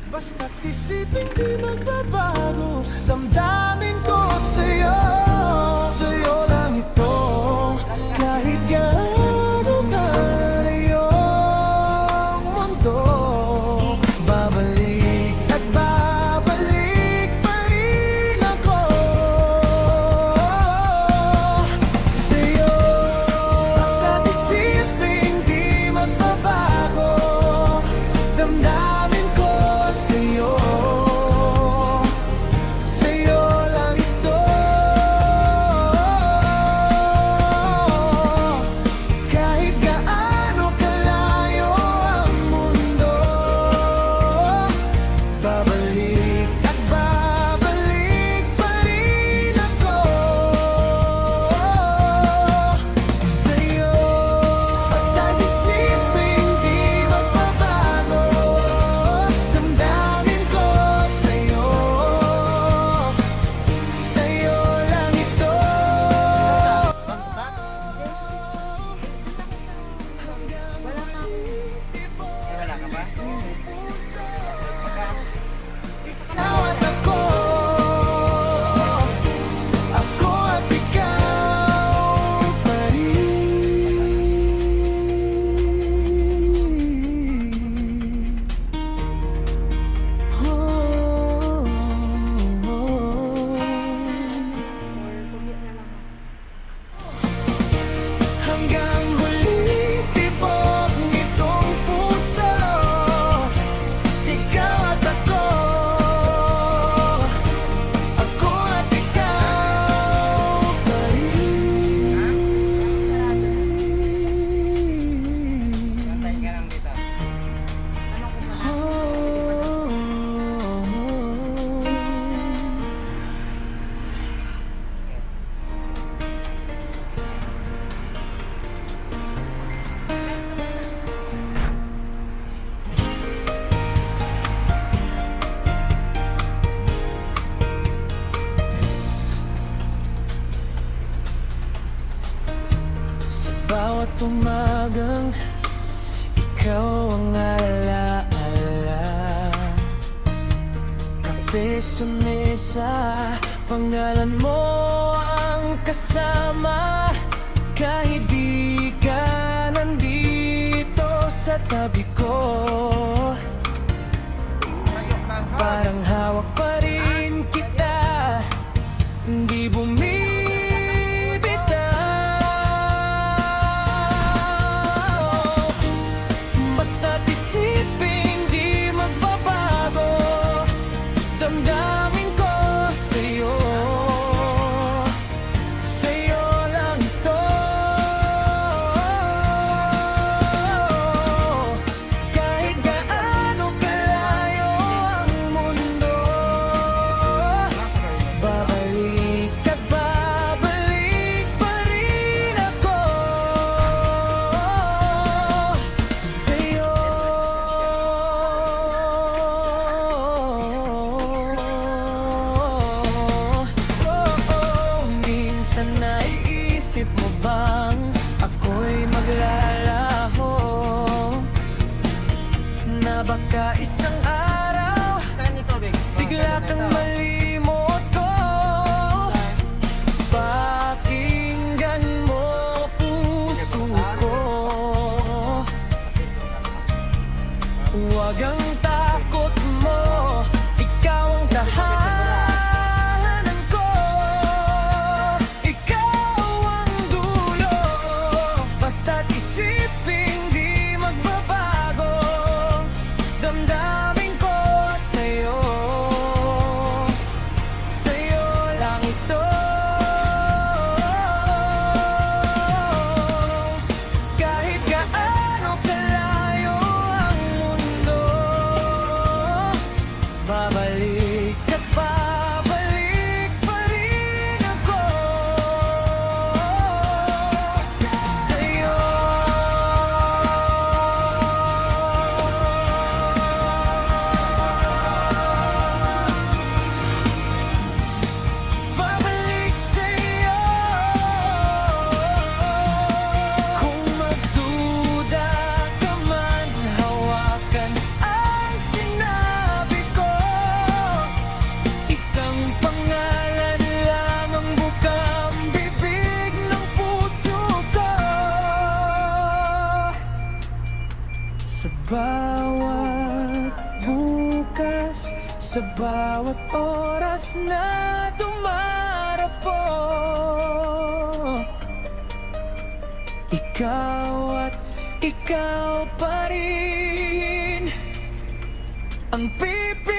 Basta't isipin di magbabago, damdamin ko sa'yo. Sa'yo lang ito, kahit gaano kalayo ang mundo. Babalik at babalik pa rin ako sa'yo. Basta't isipin di magbabago, damdamin ko sa'yo. Sa'yo lang ito, kahit gaano kalayo ang mundo. Babalik at babalik pa rin ako sa'yo. Basta't isipin di magbabago, damdamin ko sa'yo. Sa'yo lang ito. Wala ka ba? Ikaw at ako, ako at ikaw pa hanggang huling tibok nitong puso. Ikaw at ako at ikaw pa rin. Antayin ka lang dito. Sa bawat umagang ikaw ang alaala, kape sa mesa, pangalan mo ang kasama. Kahit di ka nandito sa tabi ko, parang hawak pa rin kita, hindi bumibitaw. Basta't isipin di magbabago, damdamin ko sa'yo. Sa'yo lang ito, kahit gaano kalayo ang mundo. Babalik at babalik pa rin ako sa'yo. Minsan naiisip mo bang ako'y maglalaho, na baka isang araw Saan ito, Big? bigla kang malimot ko? Pakinggan mo puso ko, huwag ang takot mo, ikaw ang tahanan ko. Ikaw ang dulo, basta't isipin di magbabago, damdamin ko sa'yo. bawat bukas, sa bawat oras na dumarapo, ikaw at ikaw pa rin ang pipili